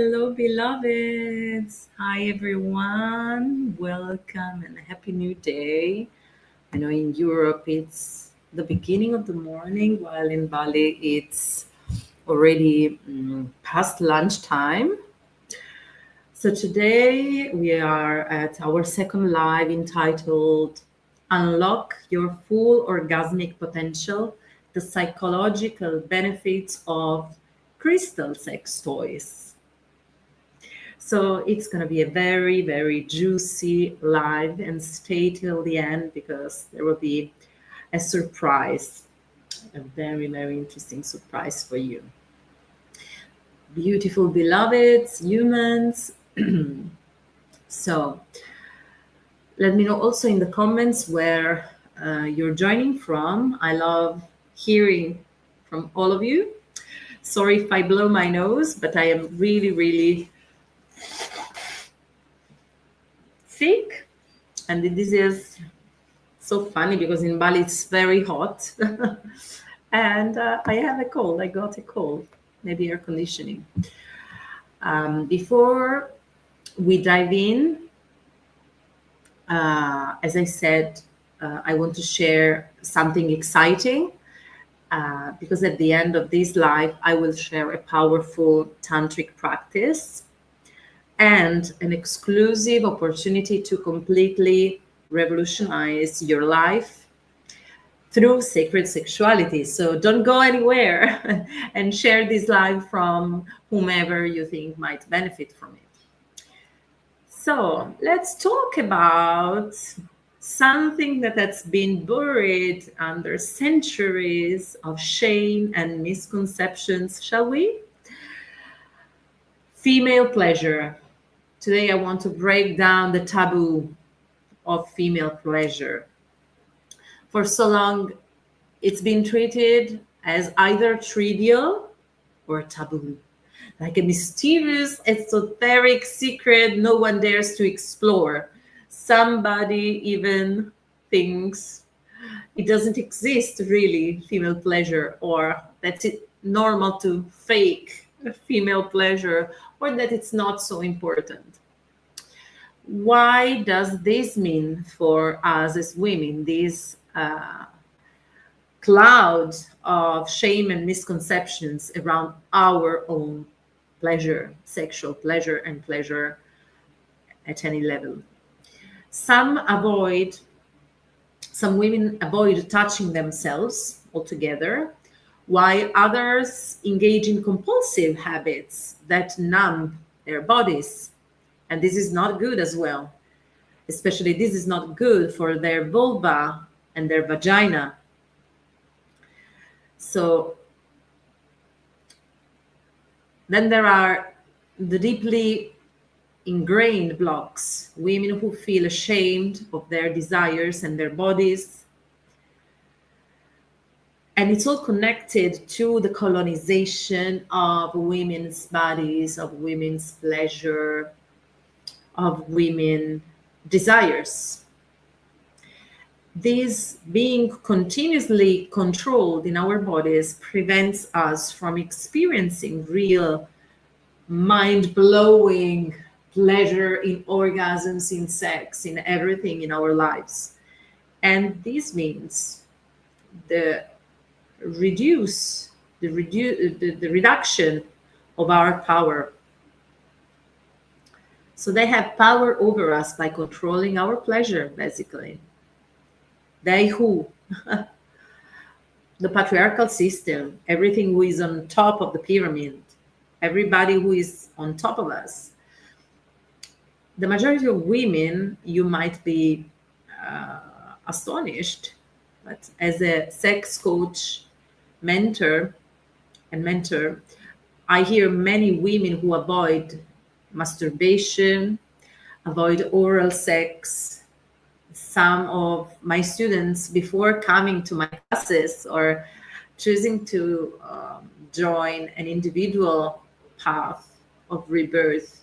hello, beloveds. Hi, everyone. Welcome and a happy new day. I know in Europe it's the beginning of the morning, while in Bali it's already past lunchtime. So today we are at our second live entitled Unlock Your Full Orgasmic Potential, the Psychological Benefits of Crystal Sex Toys. So it's going to be a very, very juicy live, and stay till the end because there will be a surprise, a very, very interesting surprise for you. Beautiful beloveds, humans. So let me know also in the comments where you're joining from. I love hearing from all of you. Sorry if I blow my nose, but I am really, really sick. And this is so funny because in Bali it's very hot. And I have a cold. I got a cold, maybe air conditioning. Before we dive in, as I said, I want to share something exciting because at the end of this live, I will share a powerful tantric practice and an exclusive opportunity to completely revolutionize your life through sacred sexuality. So don't go anywhere and share this live from whomever you think might benefit from it. So let's talk about something that has been buried under centuries of shame and misconceptions, shall we? Female pleasure. Today I want to break down the taboo of female pleasure. For so long, it's been treated as either trivial or taboo, like a mysterious, esoteric secret no one dares to explore. Somebody even thinks it doesn't exist really, female pleasure, or that it's normal to fake female pleasure, or that it's not so important. Why does this mean for us as women, this cloud of shame and misconceptions around our own pleasure, sexual pleasure, and pleasure at any level? Some women avoid touching themselves altogether, while others engage in compulsive habits that numb their bodies. And this is not good as well. Especially this is not good for their vulva and their vagina. So then there are the deeply ingrained blocks, women who feel ashamed of their desires and their bodies. And it's all connected to the colonization of women's bodies, of women's pleasure, of women's desires. This being continuously controlled in our bodies prevents us from experiencing real mind-blowing pleasure in orgasms, in sex, in everything in our lives. And this means the reduction of our power. So they have power over us by controlling our pleasure, basically. They who? The patriarchal system, everything who is on top of the pyramid, everybody who is on top of us. The majority of women, you might be astonished, but as a sex coach, mentor, I hear many women who avoid masturbation, avoid oral sex. Some of my students, before coming to my classes or choosing to join an individual path of rebirth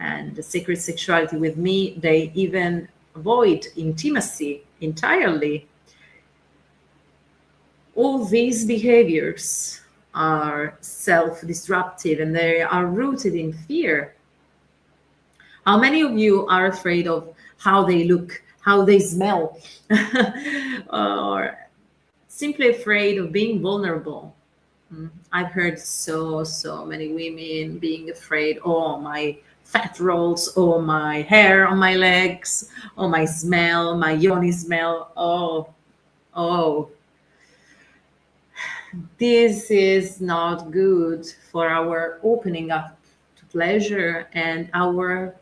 and the sacred sexuality with me, they even avoid intimacy entirely. All these behaviors are self-destructive and they are rooted in fear. How many of you are afraid of how they look, how they smell, or simply afraid of being vulnerable? I've heard so many women being afraid, oh, my fat rolls, oh, my hair on my legs, oh, my smell, my yoni smell, oh, this is not good for our opening up to pleasure and our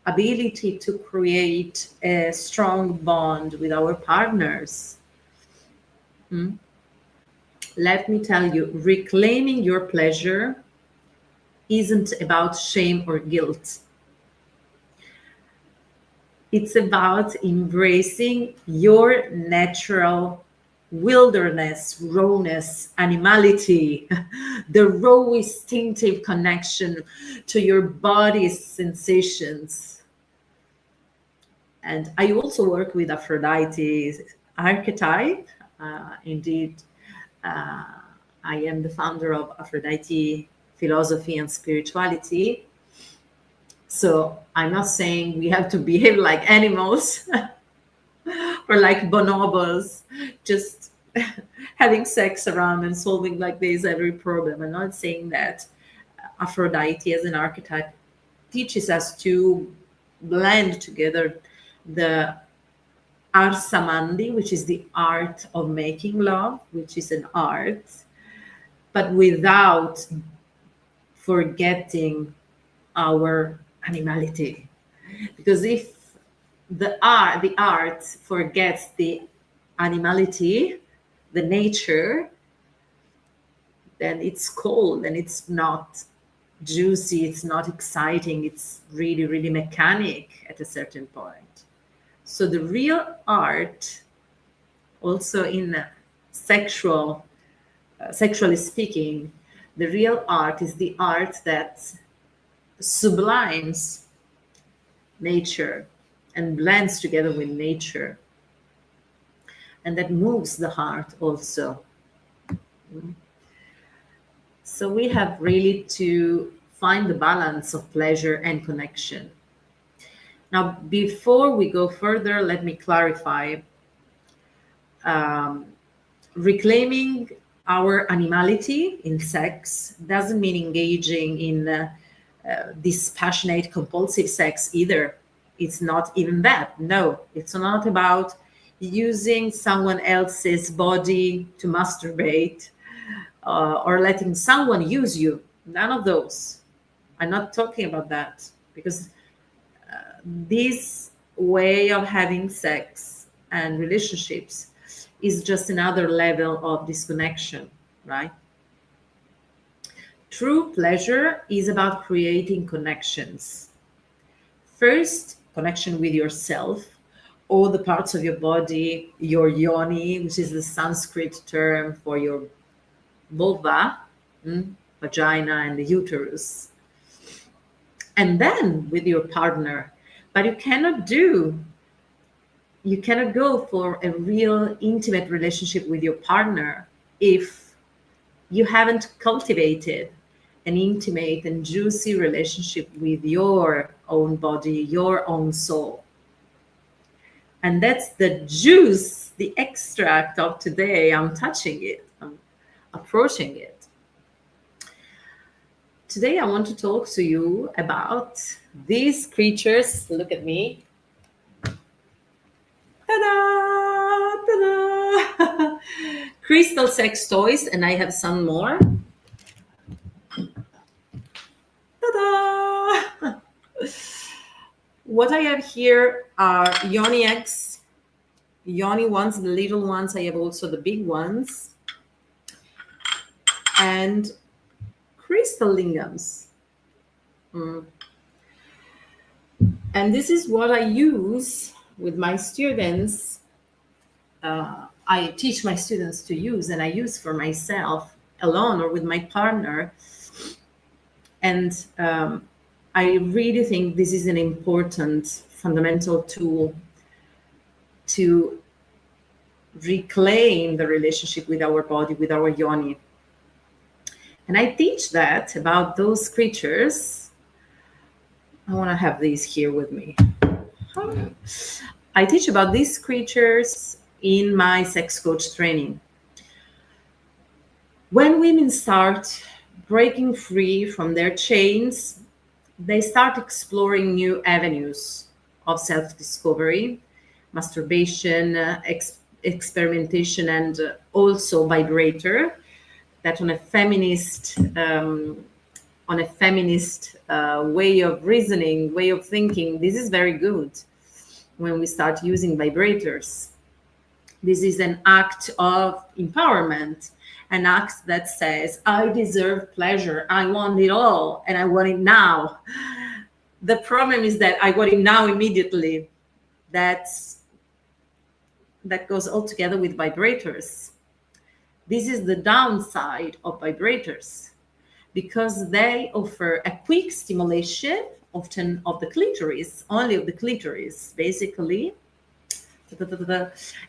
ability to create a strong bond with our partners. Let me tell you, reclaiming your pleasure isn't about shame or guilt. It's about embracing your natural wilderness, rawness, animality, the raw instinctive connection to your body's sensations. And I also work with Aphrodite archetype. Indeed, I am the founder of Aphrodite Philosophy and Spirituality. So I'm not saying we have to behave like animals or like bonobos, just having sex around and solving like this every problem. I'm not saying that. Aphrodite as an archetype teaches us to blend together the Ars Amandi, which is the art of making love, which is an art, but without forgetting our animality. Because if the art forgets the animality, the nature, then it's cold and it's not juicy, it's not exciting, it's really mechanic at a certain point. So the real art, also in sexually speaking, the real art is the art that sublimes nature and blends together with nature, and that moves the heart also. So we have really to find the balance of pleasure and connection. Now, before we go further, let me clarify. Reclaiming our animality in sex doesn't mean engaging in dispassionate, compulsive sex either. It's not even that. No, it's not about using someone else's body to masturbate or letting someone use you. None of those. I'm not talking about that, because this way of having sex and relationships is just another level of disconnection, right? True pleasure is about creating connections. First, connection with yourself, all the parts of your body, your yoni, which is the Sanskrit term for your vulva, vagina, and the uterus. And then with your partner. But you cannot go for a real intimate relationship with your partner if you haven't cultivated an intimate and juicy relationship with your own body, your own soul. And that's the juice, the extract of today. I'm touching it, I'm approaching it. Today I want to talk to you about these creatures. Look at me. Ta-da! Ta-da! Crystal sex toys, and I have some more. Ta-da! What I have here are Yoni eggs, Yoni ones, the little ones. I have also the big ones, and crystal lingams. And this is what I use with my students. I teach my students to use, and I use for myself alone or with my partner. And I really think this is an important fundamental tool to reclaim the relationship with our body, with our yoni. And I teach that about those creatures. I want to have these here with me. I teach about these creatures in my sex coach training. When women start breaking free from their chains, they start exploring new avenues of self-discovery, masturbation, experimentation, and also vibrator. That on a feminist way of reasoning, way of thinking, this is very good. When we start using vibrators, this is an act of empowerment, an act that says, I deserve pleasure, I want it all, and I want it now. The problem is that I want it now immediately. That goes all together with vibrators. This is the downside of vibrators, because they offer a quick stimulation, often of the clitoris, only of the clitoris, basically.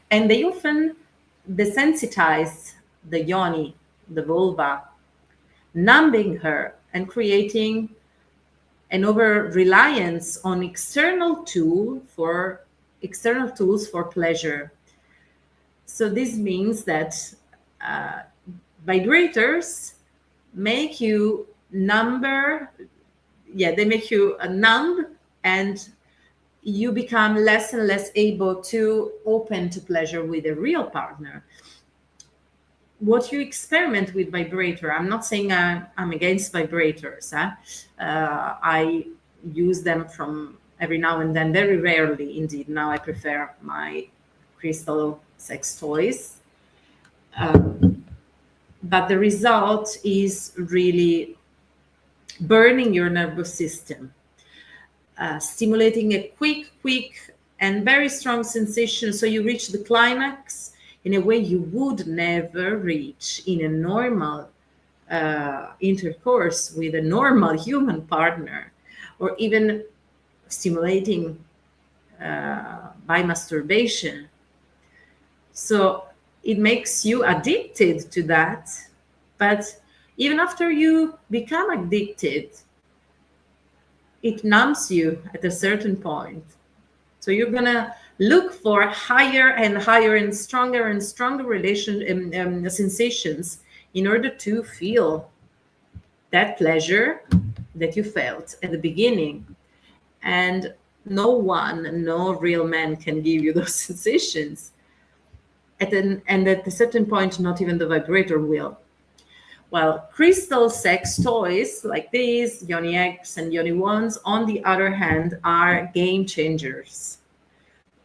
And they often desensitize the Yoni, the vulva, numbing her and creating an over-reliance on external tools for pleasure. So this means that vibrators make you numb, and you become less and less able to open to pleasure with a real partner. What you experiment with vibrator, I'm not saying I'm against vibrators. I use them from every now and then, very rarely indeed. Now I prefer my crystal sex toys. But the result is really burning your nervous system, stimulating a quick and very strong sensation. So you reach the climax in a way you would never reach in a normal intercourse with a normal human partner, or even stimulating by masturbation. So it makes you addicted to that. But even after you become addicted, it numbs you at a certain point. So you're gonna look for higher and higher and stronger sensations in order to feel that pleasure that you felt at the beginning. And no real man can give you those sensations. And at a certain point, not even the vibrator will. Well, crystal sex toys like these, Yoni X and Yoni Wands, on the other hand, are game changers.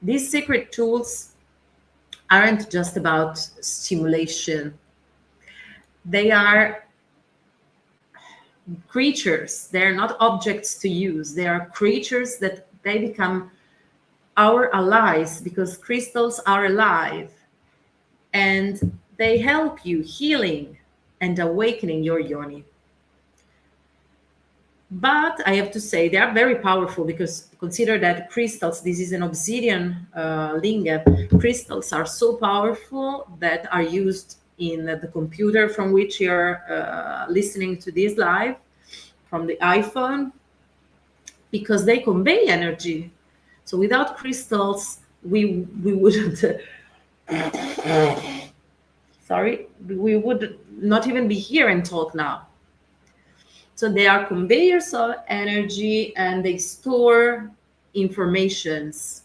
These secret tools aren't just about stimulation. They are creatures. They're not objects to use. They are creatures that they become our allies, because crystals are alive. And they help you healing and awakening your Yoni. But I have to say, they are very powerful, because consider that crystals, this is an obsidian linga. Crystals are so powerful that are used in the computer from which you're listening to this live, from the iPhone, because they convey energy. So without crystals, we wouldn't... we would not even be here and talk now. So they are conveyors of energy, and they store informations.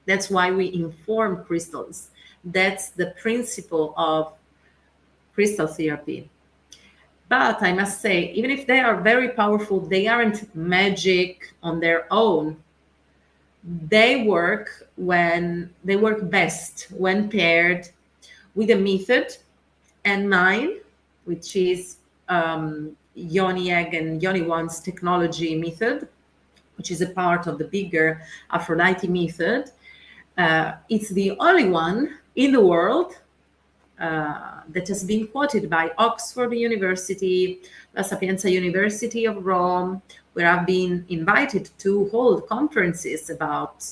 That's why we inform crystals. That's the principle of crystal therapy. But I must say, even if they are very powerful, they aren't magic on their own. They work best when paired with a method, and mine, which is Yoni Egg and Yoni Wands technology method, which is a part of the bigger Aphrodite method. It's the only one in the world that has been quoted by Oxford University, La Sapienza University of Rome, where I've been invited to hold conferences about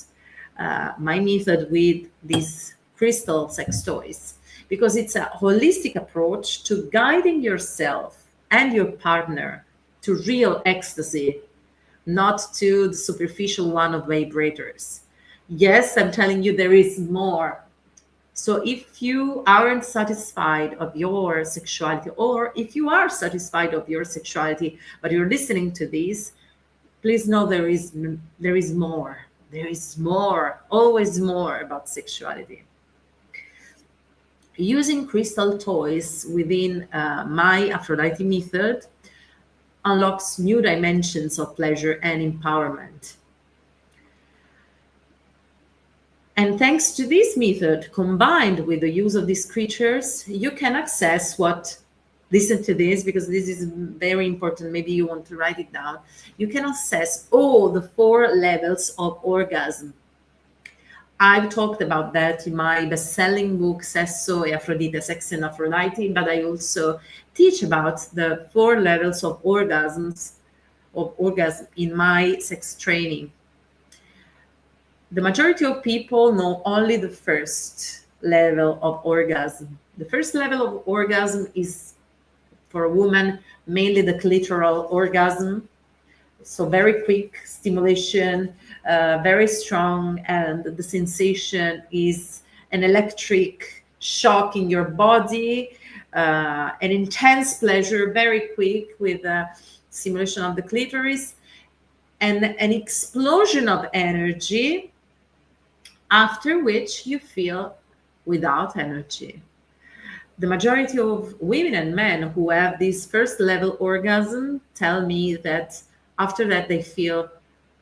my method with these crystal sex toys, because it's a holistic approach to guiding yourself and your partner to real ecstasy, not to the superficial one of vibrators. Yes, I'm telling you, there is more. So if you aren't satisfied of your sexuality, or if you are satisfied of your sexuality, but you're listening to this, please know there is more. There is more, always more about sexuality. Using crystal toys within my Aphrodite method unlocks new dimensions of pleasure and empowerment. And thanks to this method, combined with the use of these creatures, you can access what, listen to this because this is very important. Maybe you want to write it down. You can access all the 4 levels of orgasm. I've talked about that in my best-selling book, Sesso e Afrodite, Sex and Aphrodite, but I also teach about the 4 levels of orgasm in my sex training. The majority of people know only the first level of orgasm. The first level of orgasm is, for a woman, mainly the clitoral orgasm. So very quick stimulation, very strong, and the sensation is an electric shock in your body, an intense pleasure, very quick with stimulation of the clitoris, and an explosion of energy, after which you feel without energy. The majority of women and men who have this first level orgasm tell me that after that they feel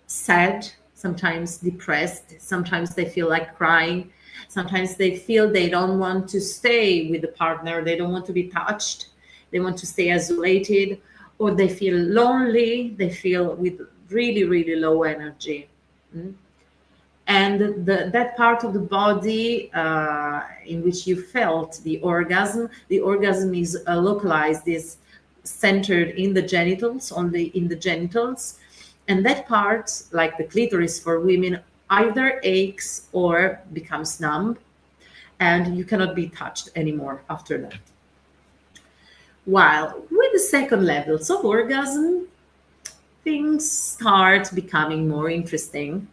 sad, sometimes depressed, sometimes they feel like crying, sometimes they feel they don't want to stay with the partner, they don't want to be touched, they want to stay isolated, or they feel lonely, they feel with really, really low energy. And that part of the body in which you felt the orgasm is localized, is centered in the genitals, only in the genitals. And that part, like the clitoris for women, either aches or becomes numb, and you cannot be touched anymore after that. While with the second levels of orgasm, things start becoming more interesting.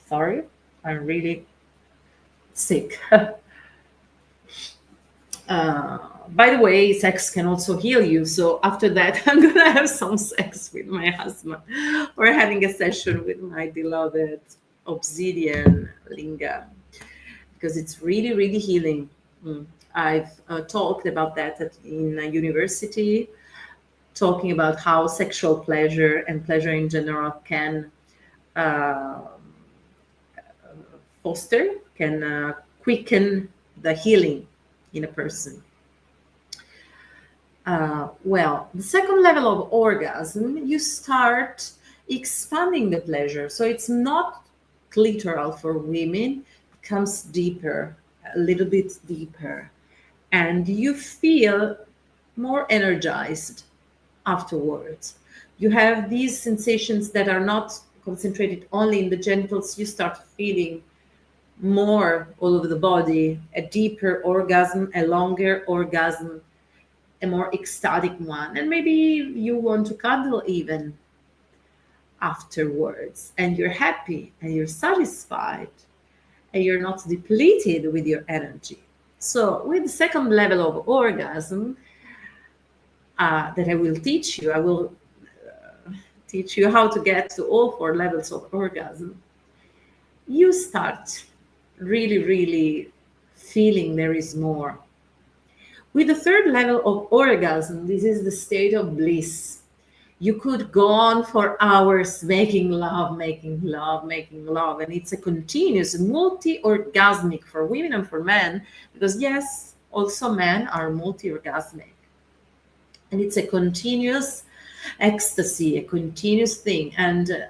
Sorry, I'm really sick. By the way, sex can also heal you. So after that, I'm going to have some sex with my husband or having a session with my beloved obsidian lingam, because it's really, really healing. I've talked about that in a university, talking about how sexual pleasure and pleasure in general can foster, can quicken the healing in a person. Well, the second level of orgasm, you start expanding the pleasure. So it's not clitoral for women, it comes deeper, a little bit deeper. And you feel more energized afterwards. You have these sensations that are not concentrated only in the genitals. You start feeling more all over the body, a deeper orgasm, a longer orgasm, a more ecstatic one. And maybe you want to cuddle even afterwards, and you're happy and you're satisfied and you're not depleted with your energy. So with the second level of orgasm that I will teach you, I will teach you how to get to all 4 levels of orgasm. You start really, really feeling there is more. With the third level of orgasm, this is the state of bliss. You could go on for hours making love, making love, making love. And it's a continuous multi-orgasmic for women and for men, because yes, also men are multi-orgasmic. And it's a continuous ecstasy, a continuous thing. And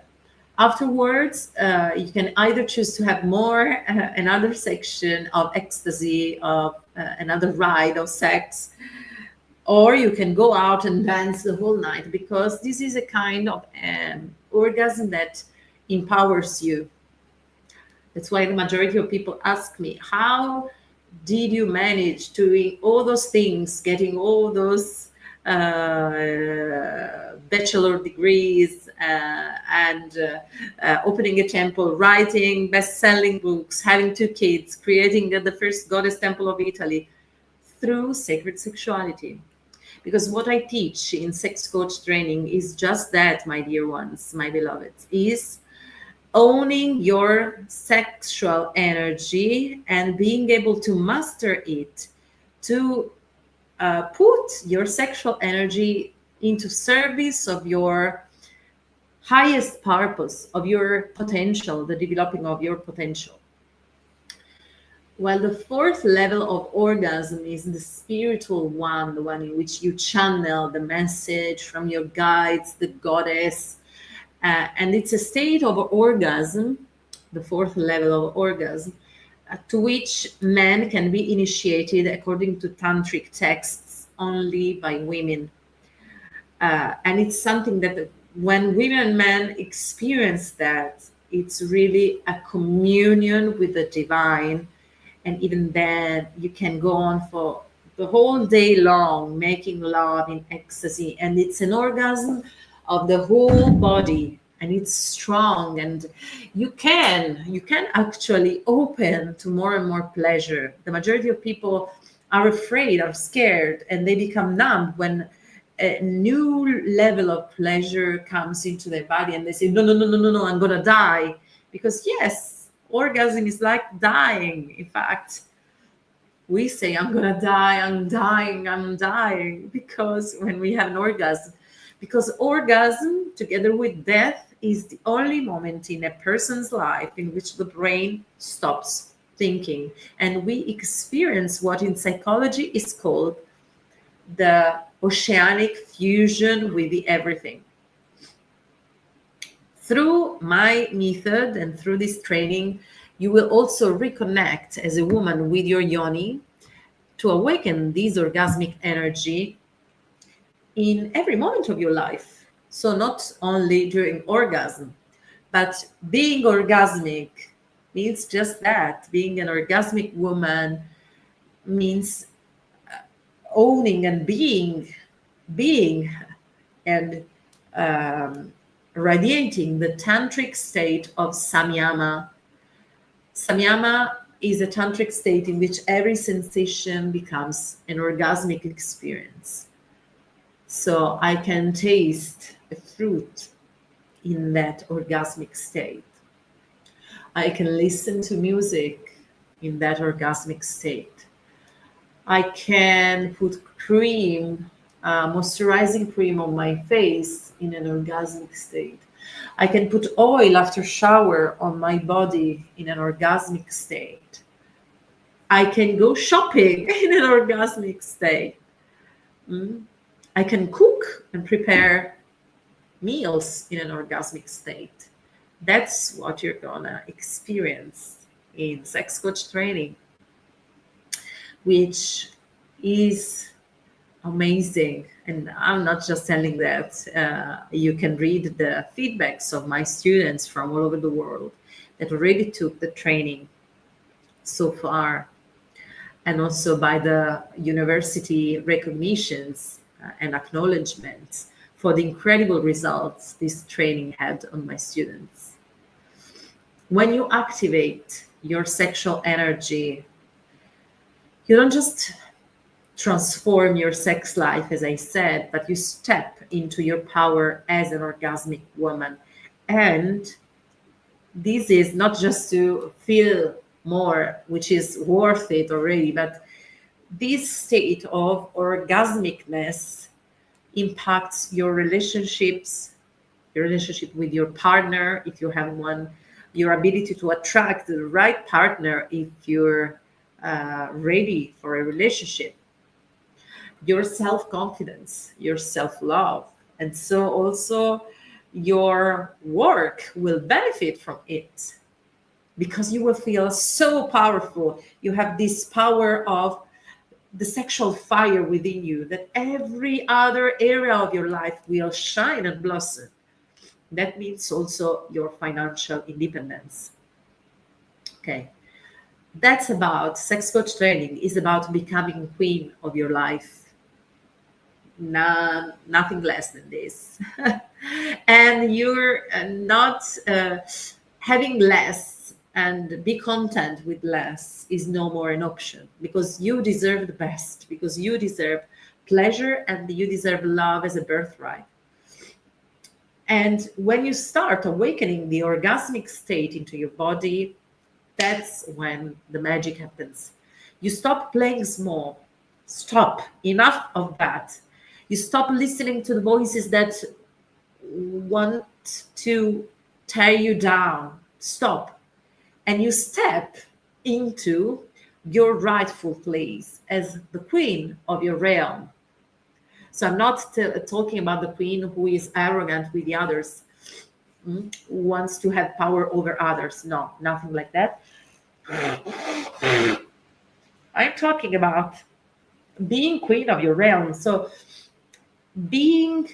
afterwards, you can either choose to have more, another section of ecstasy, of another ride of sex, or you can go out and dance the whole night, because this is a kind of orgasm that empowers you. That's why the majority of people ask me, how did you manage doing all those things, getting all those bachelor degrees, and opening a temple, writing best-selling books, having 2 kids, creating the first goddess temple of Italy through sacred sexuality? Because what I teach in sex coach training is just that, my dear ones, my beloveds, is owning your sexual energy and being able to master it, to put your sexual energy into service of your highest purpose, of your potential, the developing of your potential. While the fourth level of orgasm is the spiritual one, the one in which you channel the message from your guides, the goddess, and it's a state of orgasm, the fourth level of orgasm, to which men can be initiated according to tantric texts only by women. And it's something that when women and men experience that, it's really a communion with the divine. And even then, you can go on for the whole day long making love in ecstasy, and it's an orgasm of the whole body, and it's strong, and you can actually open to more and more pleasure. The majority of people are afraid, are scared, and they become numb when a new level of pleasure comes into their body, and they say, no, no, no, no, no, no, I'm gonna die. Because yes, orgasm is like dying. In fact, we say, I'm gonna die, I'm dying, I'm dying, because when we have an orgasm, because orgasm together with death is the only moment in a person's life in which the brain stops thinking, and we experience what in psychology is called the oceanic fusion with the everything. Through my method and through this training, you will also reconnect as a woman with your Yoni to awaken this orgasmic energy in every moment of your life. So not only during orgasm, but being orgasmic means just that. Being an orgasmic woman means owning and being and radiating the tantric state of samyama. Samyama is a tantric state in which every sensation becomes an orgasmic experience. So I can taste a fruit in that orgasmic state. I can listen to music in that orgasmic state. I can put cream, moisturizing cream on my face in an orgasmic state. I can put oil after shower on my body in an orgasmic state. I can go shopping in an orgasmic state. I can cook and prepare meals in an orgasmic state. That's what you're gonna experience in sex coach training, which is amazing. And I'm not just telling that. You can read the feedbacks of my students from all over the world that already took the training so far, and also by the university recognitions and acknowledgements for the incredible results this training had on my students. When you activate your sexual energy, you don't just transform your sex life, as I said, but you step into your power as an orgasmic woman. And this is not just to feel more, which is worth it already, but this state of orgasmicness impacts your relationships, your relationship with your partner, if you have one, your ability to attract the right partner if you're ready for a relationship, your self-confidence, your self-love. And so also your work will benefit from it, because you will feel so powerful. You have this power of the sexual fire within you, that every other area of your life will shine and blossom. That means also your financial independence. Okay. That's about sex coach training is about becoming queen of your life. Nothing less than this. And you're not having less and be content with less is no more an option, because you deserve the best, because you deserve pleasure and you deserve love as a birthright. And when you start awakening the orgasmic state into your body, that's when the magic happens. You stop playing small. Stop. Enough of that. You stop listening to the voices that want to tear you down. Stop. And you step into your rightful place as the queen of your realm. So I'm not talking about the queen who is arrogant with the others, who wants to have power over others. No, nothing like that. I'm talking about being queen of your realm. So being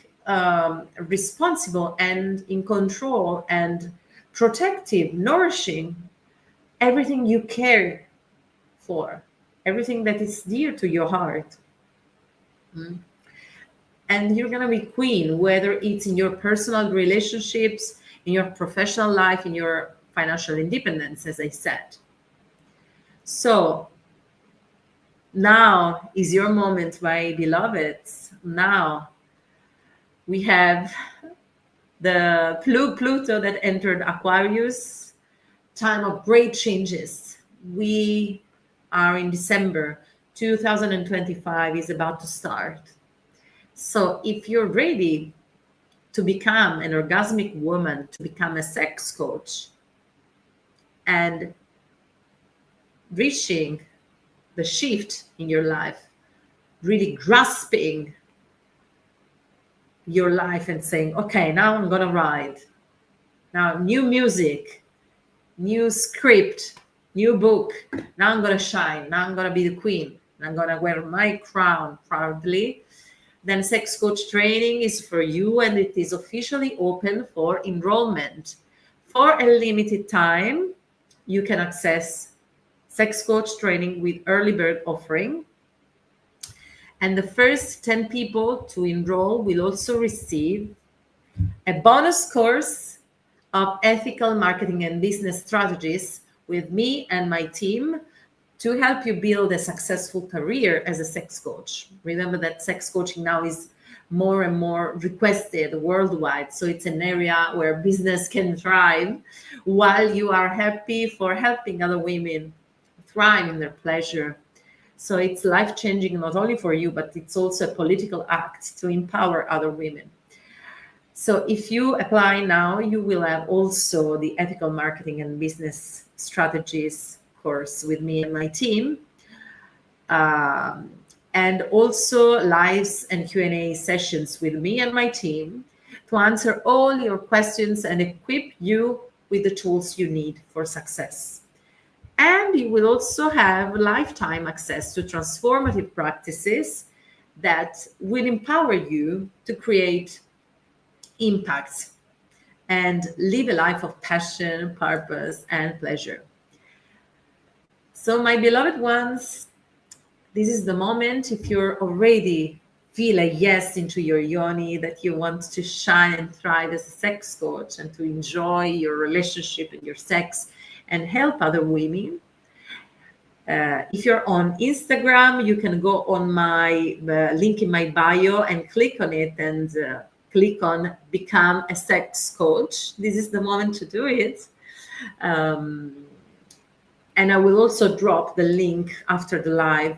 responsible and in control and protective, nourishing everything you care for, everything that is dear to your heart. And you're going to be queen, whether it's in your personal relationships, in your professional life, in your financial independence, as I said. So now is your moment, my beloveds. Now we have the Pluto that entered Aquarius, time of great changes. We are in December. 2025 is about to start. So if you're ready to become an orgasmic woman, to become a sex coach, and reaching the shift in your life, really grasping your life and saying, okay, now I'm gonna ride. Now new music, new script, new book. Now I'm gonna shine. Now I'm gonna be the queen. I'm gonna wear my crown proudly. Then sex coach training is for you, and it is officially open for enrollment. For a limited time, you can access sex coach training with early bird offering. And the first 10 people to enroll will also receive a bonus course of ethical marketing and business strategies with me and my team to help you build a successful career as a sex coach. Remember that sex coaching now is more and more requested worldwide. So it's an area where business can thrive while you are happy for helping other women thrive in their pleasure. So it's life-changing not only for you, but it's also a political act to empower other women. So if you apply now, you will have also the ethical marketing and business strategies course with me and my team, and also lives and Q&A sessions with me and my team to answer all your questions and equip you with the tools you need for success. And you will also have lifetime access to transformative practices that will empower you to create impact and live a life of passion, purpose, and pleasure. So my beloved ones, this is the moment. If you're already feel a yes into your Yoni, that you want to shine and thrive as a sex coach and to enjoy your relationship and your sex and help other women. If you're on Instagram, you can go on my link in my bio and click on it and click on become a sex coach. This is the moment to do it. And I will also drop the link after the live.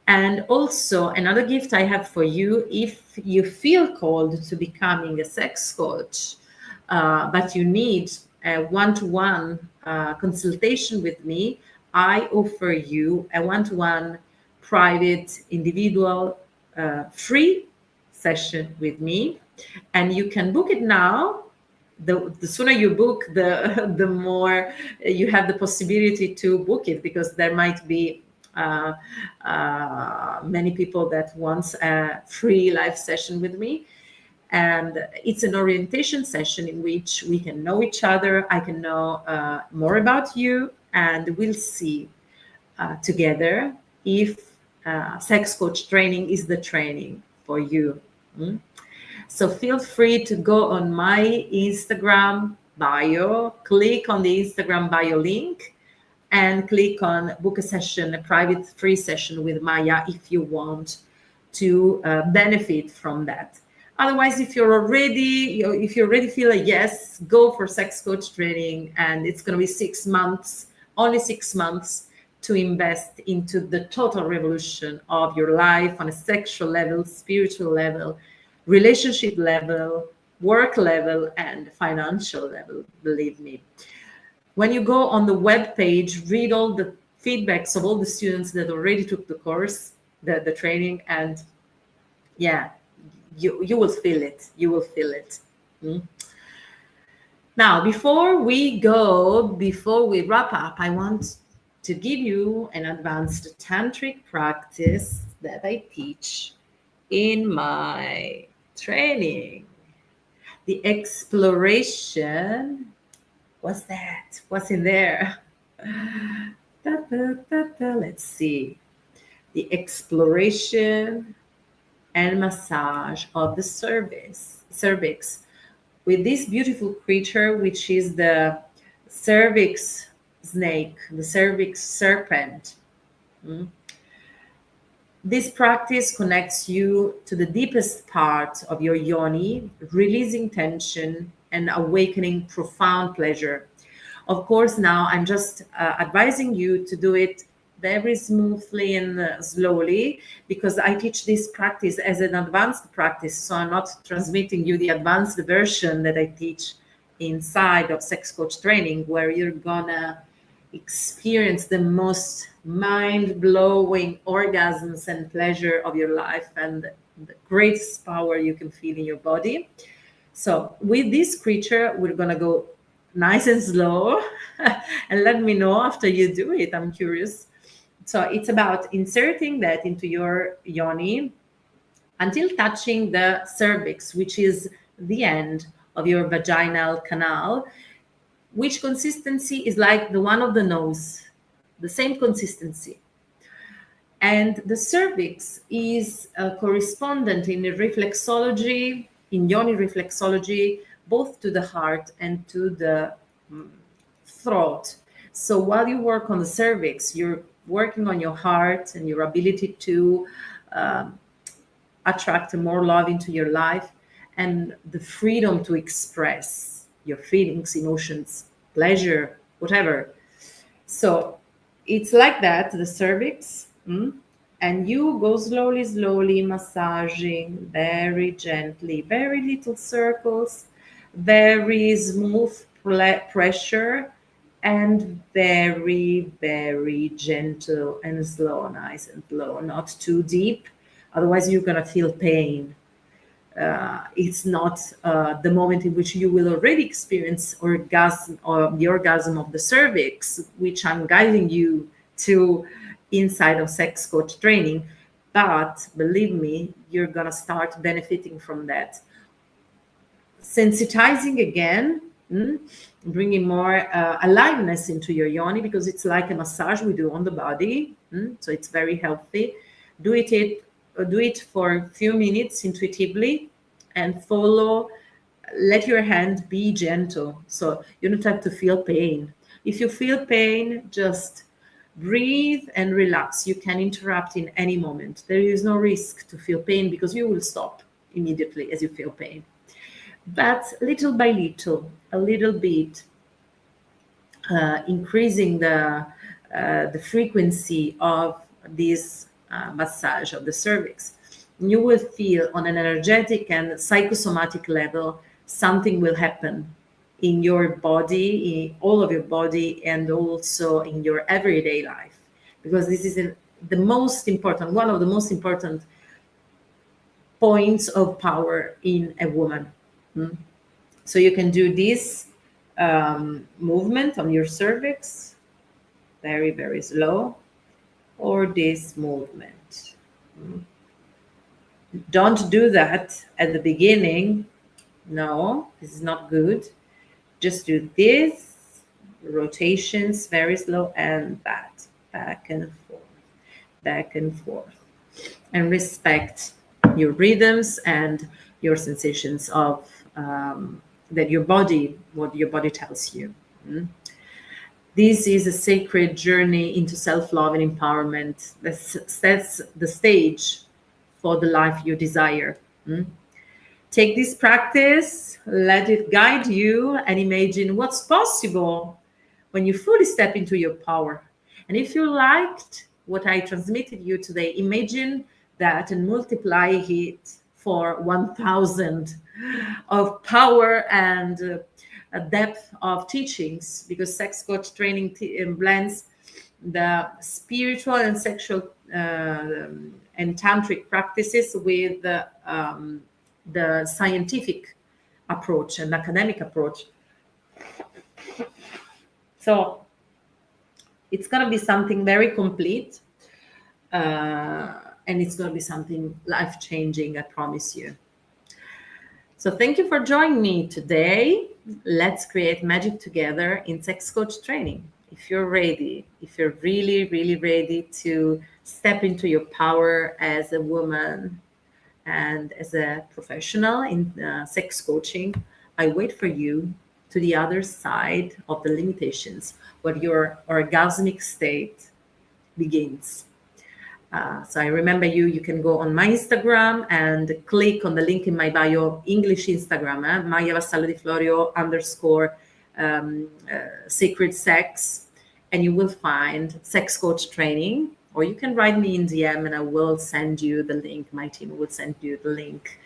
And also another gift I have for you, if you feel called to becoming a sex coach, but you need a one-to-one consultation with me, I offer you a one-to-one private individual free session with me, and you can book it now. The sooner you book, the more you have the possibility to book it, because there might be many people that wants a free live session with me. And it's an orientation session in which we can know each other. I can know more about you, and we'll see together if sex coach training is the training for you. Mm? So feel free to go on my Instagram bio, click on the Instagram bio link, and click on book a session, a private free session with Maya if you want to benefit from that. Otherwise, if you already feel a yes, go for sex coach training, and it's going to be 6 months, only 6 months, to invest into the total revolution of your life on a sexual level, spiritual level, relationship level, work level, and financial level. Believe me. When you go on the web page, read all the feedbacks of all the students that already took the course, the training, and yeah, you will feel it. You will feel it. Mm. Now, before we wrap up, I want to give you an advanced tantric practice that I teach in my training. The exploration. What's that? What's in there? Let's see. The exploration and massage of the cervix with this beautiful creature, which is the cervix snake, the cervix serpent. This practice connects you to the deepest part of your yoni, releasing tension and awakening profound pleasure. Of course, now I'm just advising you to do it very smoothly and slowly, because I teach this practice as an advanced practice. So I'm not transmitting you the advanced version that I teach inside of sex coach training, where you're gonna experience the most mind-blowing orgasms and pleasure of your life and the greatest power you can feel in your body. So with this creature, we're gonna go nice and slow and let me know after you do it. I'm curious. So it's about inserting that into your yoni until touching the cervix, which is the end of your vaginal canal, which consistency is like the one of the nose, the same consistency. And the cervix is a correspondent in reflexology, in yoni reflexology, both to the heart and to the throat. So while you work on the cervix, you're working on your heart and your ability to attract more love into your life and the freedom to express your feelings, emotions, pleasure, whatever. So it's like that, the cervix. And you go slowly massaging very gently, very little circles, very smooth pressure, and very gentle and slow, nice and slow, not too deep. Otherwise, you're gonna feel pain. It's not the moment in which you will already experience orgasm or the orgasm of the cervix, which I'm guiding you to inside of sex coach training. But believe me, you're gonna start benefiting from that. Sensitizing again, bringing more aliveness into your yoni, because it's like a massage we do on the body. So it's very healthy. Do it for a few minutes intuitively and follow. Let your hand be gentle, so you don't have to feel pain. If you feel pain, just breathe and relax. You can interrupt in any moment. There is no risk to feel pain because you will stop immediately as you feel pain. But little by little, a little bit, increasing the frequency of this massage of the cervix, you will feel on an energetic and psychosomatic level something will happen in your body, in all of your body, and also in your everyday life, because this is the most important, one of the most important points of power in a woman. So you can do this movement on your cervix, very slow, or this movement. Don't do that at the beginning. No, this is not good. Just do this rotations, very slow, and back and forth, back and forth. And respect your rhythms and your sensations of that your body, what your body tells you. Mm. This is a sacred journey into self-love and empowerment that sets the stage for the life you desire. Mm. Take this practice, let it guide you, and imagine what's possible when you fully step into your power. And if you liked what I transmitted you today, imagine that and multiply it for 1,000 of power and a depth of teachings, because sex coach training blends the spiritual and sexual and tantric practices with the scientific approach and academic approach. So it's going to be something very complete, and it's going to be something life-changing, I promise you. So thank you for joining me today. Let's create magic together in sex coach training. If you're ready, if you're really, really ready to step into your power as a woman and as a professional in sex coaching, I wait for you to the other side of the limitations, where your orgasmic state begins. So I remember you can go on my Instagram and click on the link in my bio, English Instagram, Maya Vassallo di Florio _ sacred sex, and you will find sex coach training, or you can write me in DM and I will send you the link. My team will send you the link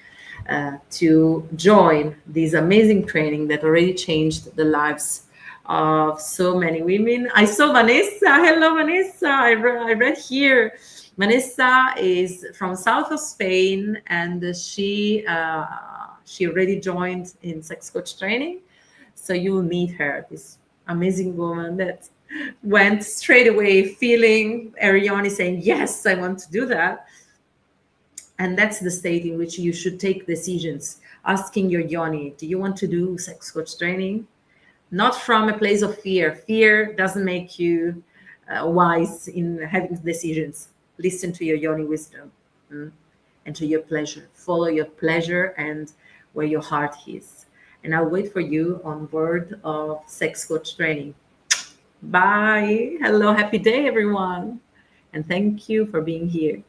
to join this amazing training that already changed the lives of so many women. I saw Vanessa. Hello, Vanessa. I read here. Vanessa is from south of Spain, and she already joined in sex coach training. So you will meet her, this amazing woman that went straight away feeling Yoni, saying, yes, I want to do that. And that's the state in which you should take decisions, asking your Yoni, do you want to do sex coach training? Not from a place of fear. Fear doesn't make you wise in having decisions. Listen to your Yoni wisdom and to your pleasure. Follow your pleasure and where your heart is. And I'll wait for you on board of sex coach training. Bye. Hello. Happy day, everyone. And thank you for being here.